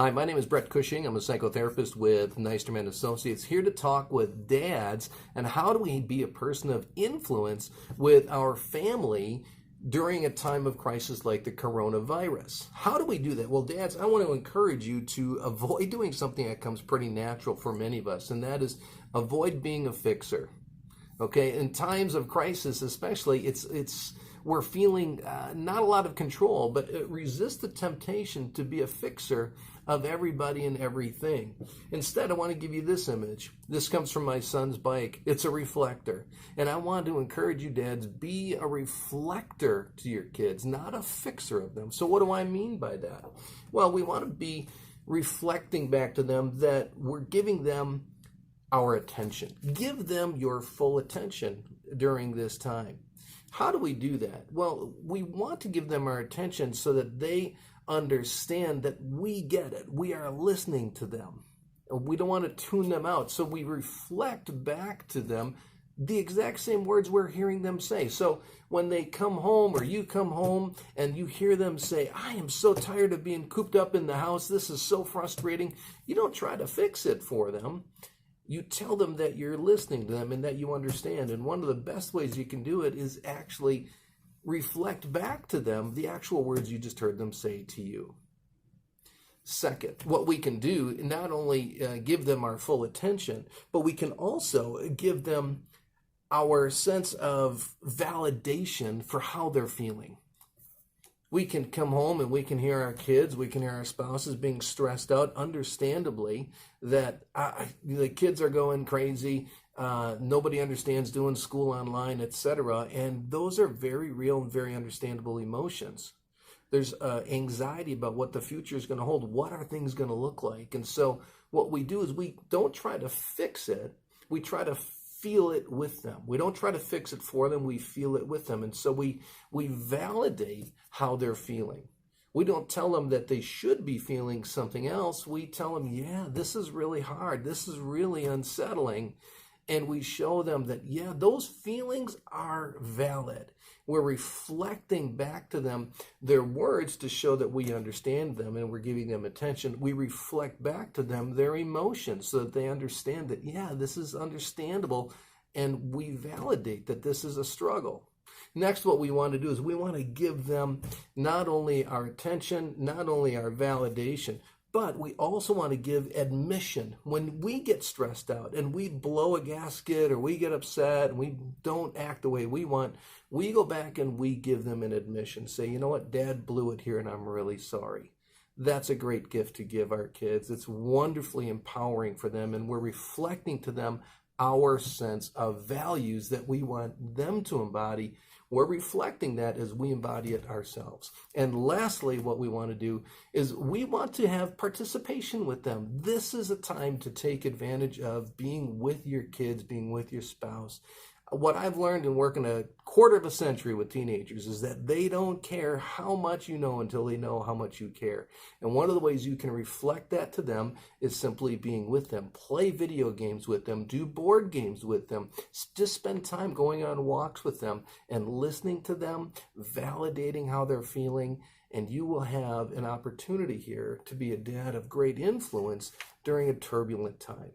Hi, my name is Brett Cushing. I'm a psychotherapist with Nystrom Associates, here to talk with dads and how do we be a person of influence with our family during a time of crisis like the coronavirus. How do we do that? Well, dads, I want to encourage you to avoid doing something that comes pretty natural for many of us, and that is avoid being a fixer. Okay, in times of crisis especially, we're feeling not a lot of control, but resist the temptation to be a fixer of everybody and everything. Instead, I want to give you this image. This comes from my son's bike. It's a reflector. And I want to encourage you, dads, be a reflector to your kids, not a fixer of them. So what do I mean by that? Well, we want to be reflecting back to them that we're giving them our attention. Give them your full attention during this time. How do we do that? Well, we want to give them our attention so that they understand that we get it. We are listening to them. We don't want to tune them out. So we reflect back to them the exact same words we're hearing them say. So when they come home or you come home and you hear them say, I am so tired of being cooped up in the house. This is so frustrating. You don't try to fix it for them. You tell them that you're listening to them and that you understand. And one of the best ways you can do it is actually reflect back to them the actual words you just heard them say to you. Second, what we can do, not only give them our full attention, but we can also give them our sense of validation for how they're feeling. We can come home and we can hear our kids, we can hear our spouses being stressed out, understandably, that the kids are going crazy, nobody understands doing school online, etc. And those are very real and very understandable emotions. There's anxiety about what the future is going to hold. What are things going to look like? And so what we do is we don't try to fix it. We try to feel it with them. We don't try to fix it for them. We feel it with them. And so we validate how they're feeling. We don't tell them that they should be feeling something else. We tell them, yeah, this is really hard. This is really unsettling. And we show them that, yeah, those feelings are valid. We're reflecting back to them their words to show that we understand them and we're giving them attention. We reflect back to them their emotions so that they understand that, yeah, this is understandable, and we validate that this is a struggle. Next, what we want to do is we want to give them not only our attention, not only our validation, but we also want to give admission. When we get stressed out and we blow a gasket or we get upset and we don't act the way we want, we go back and we give them an admission. Say, you know what, Dad blew it here and I'm really sorry. That's a great gift to give our kids. It's wonderfully empowering for them, and we're reflecting to them our sense of values that we want them to embody. We're reflecting that as we embody it ourselves. And lastly, what we want to do is we want to have participation with them. This is a time to take advantage of being with your kids, being with your spouse. What I've learned in working a quarter of a century with teenagers is that they don't care how much you know until they know how much you care. And one of the ways you can reflect that to them is simply being with them. Play video games with them, do board games with them, just spend time going on walks with them and listening to them, validating how they're feeling, and you will have an opportunity here to be a dad of great influence during a turbulent time.